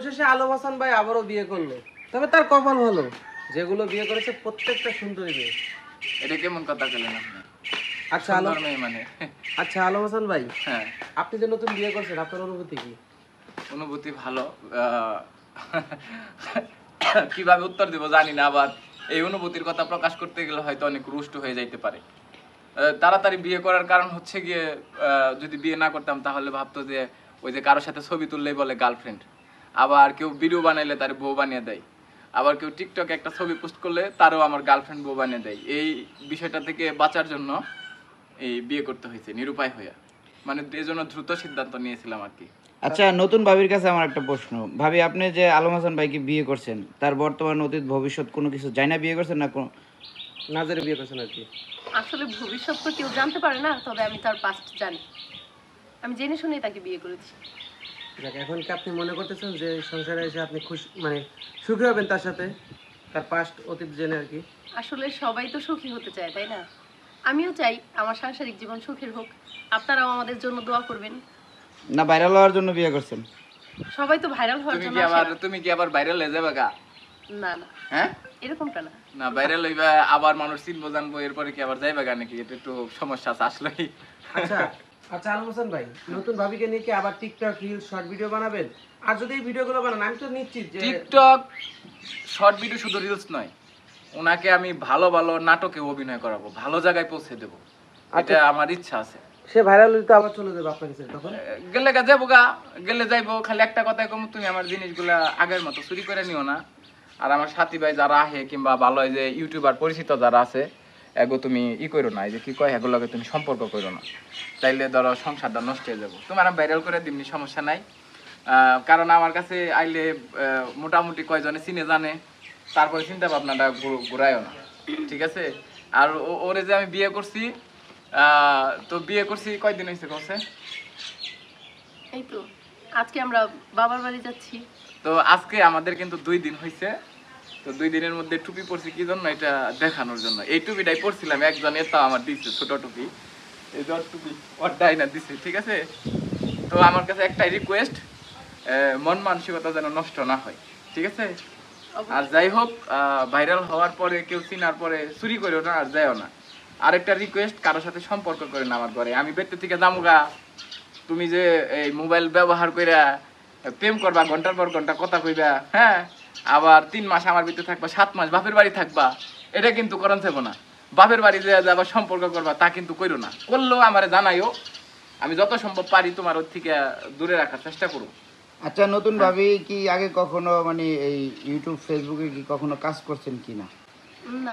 অবশেষে আলম হাসান ভাই আবারও বিয়ে করলো, তবে তার কপাল ভালো, যেগুলো বিয়ে করেছে প্রত্যেকটা সুন্দরী মেয়ে। এটা কেমন কথা বললেন আপনি? আচ্ছা আলম সুন্দর মেয়ে মানে? আচ্ছা আলম হাসান ভাই, হ্যাঁ, আপনি যে নতুন বিয়ে করছেন আপনার অনুভূতি কি? অনুভূতি ভালো। কিভাবে উত্তর দেব জানি না, আবার এই অনুভূতির কথা প্রকাশ করতে গেলে হয়তো অনেক রুষ্ট হয়ে যাইতে পারে। তাড়াতাড়ি বিয়ে করার কারণ হচ্ছে গিয়ে, যদি বিয়ে না করতাম তাহলে ভাবতো যে ওই যে কারোর সাথে ছবি তুললেই বলে গার্লফ্রেন্ড, আবার কেউ ভিডিও বানাইলে তার বউ বানিয়ে দেয়, আবার কেউ টিকটকে একটা ছবি পোস্ট করলে তারও আমার গার্লফ্রেন্ড বউ বানিয়ে দেয়। এই বিষয়টা থেকে বাঁচার জন্য এই বিয়ে করতে হয়েছে নিরুপায় হইয়া, মানে এই জন্য দ্রুত সিদ্ধান্ত নিয়েছিলাম আর কি। আচ্ছা, নতুন ভাবির কাছে আমার একটা প্রশ্ন। ভাবি, আপনি যে আলম হাসান ভাইকে বিয়ে করছেন, তার বর্তমান অতীত ভবিষ্যৎ কোনো কিছু জানি না বিয়ে করছেন না নাজেরে বিয়ে করছেন আর কি? আসলে ভবিষ্যৎ তো কেউ জানতে পারে না, তবে আমি তার পাস্ট জানি। আমি জেনে শুনে তাকে বিয়ে করেছি। যাক, এখন কি আপনি মনে করতেছেন যে সংসারে এসে আপনি খুশি, মানে সুখী হবেন তার সাথে, তার পাস্ট অতীত জেনে আর কি? আসলে সবাই তো সুখী হতে চায়, তাই না? আমিও চাই আমার সাংসারিক জীবন সুখের হোক। আপনারাও আমাদের জন্য দোয়া করবেন। না ভাইরাল হওয়ার জন্য বিয়ে করছেন? সবাই তো ভাইরাল হওয়ার তুমি জন্য কি আসে আবার না। তুমি কি আবার ভাইরাল হয়ে যাবে গা? না না, হ্যাঁ, এরকমটা না। না ভাইরাল হইবা আবার মানুষ চিনবো জানবো, এরপরে কি আবার যাইবা গা নাকি? এটা একটু সমস্যা আছে আসলেই। আচ্ছা আচ্ছা আলম হাসান ভাই, নতুন ভাবিকে নিয়ে কি আবার টিকটক রিল শর্ট ভিডিও বানাবেন? আর যদি এই ভিডিওগুলো বানান, আমি তো নিশ্চিত যে টিকটক শর্ট ভিডিও শুধু রিলস নয়, ওনাকে আমি ভালো ভালো নাটকে অভিনয় করাবো, ভালো জায়গায় পৌঁছে দেবো, এটা আমার ইচ্ছা আছে। সে ভাইরাল হলে তো আবার চলে যাবে আপনার কাছে, তখন গেলে গা যাবো গা, গেলে যাইবো। খালি একটা কথাই কম, তুমি আমার জিনিসগুলা আগের মতো চুরি করে নিও না। আর আমার সাথী ভাই যারা আহে কিংবা ভালো এই যে ইউটিউবার পরিচিত যারা আছে, এগো তুমি করো না, এই যে কি কয় এগুলোকে তুমি সম্পর্ক করো না, তাইলে ধরো সংসারটা নষ্ট হয়ে যাবো। তোমার আমি ভাইরাল করে দিমনি, সমস্যা নাই। কারণ আমার কাছে আইলে মোটামুটি কয়জনে চিনে জানে, তারপরে চিন্তা ভাবনাটা ঘুরায়ও না, ঠিক আছে? আর ওরে যে আমি বিয়ে করছি, তো বিয়ে করছি কয়দিন হয়েছে কছে? এই তো আজকে আমরা বাবার বাড়ি যাচ্ছি। তো আজকে আমাদের কিন্তু 2 দিন হয়েছে। তো 2 দিনের মধ্যে টুপি পরছি কি জন্য? এটা দেখানোর জন্য। এই টুপিটাই পরছিলাম, একজন এটা আমার দিচ্ছে ছোট টুপি, এই যে টুপি ওরটাই না দিছে, ঠিক আছে? তো আমার কাছে একটাই রিকোয়েস্ট, মন মানসিকতা যেন নষ্ট না হয়, ঠিক আছে? আর যাই হোক, ভাইরাল হওয়ার পরে কেউ চিনার পরে চুরি করেও না আর যায়ও না। আরেকটা রিকোয়েস্ট, কারোর সাথে সম্পর্ক করে না আমার ঘরে। আমি বেতে থেকে যামুগা, তুমি যে এই মোবাইল ব্যবহার কইরা প্রেম করবা, ঘন্টার পর ঘন্টা কথা কইবা, হ্যাঁ, আবার 3 মাস আমার ভিতরে থাকবা, 7 মাস বাপের বাড়ি থাকবা, এটা কিন্তু করন চাইবো না। বাপের বাড়ি যে আবার সম্পর্ক করবা তা কিন্তু কইরো না। করলেও আমারে জানাইও, আমি যত সম্ভব পারি তোমার ওর থেকে দূরে রাখার চেষ্টা করব। আচ্ছা, নতুন ভাবি কি আগে কখনো মানে এই ইউটিউব ফেসবুকে কি কখনো কাজ করছেন কিনা? না।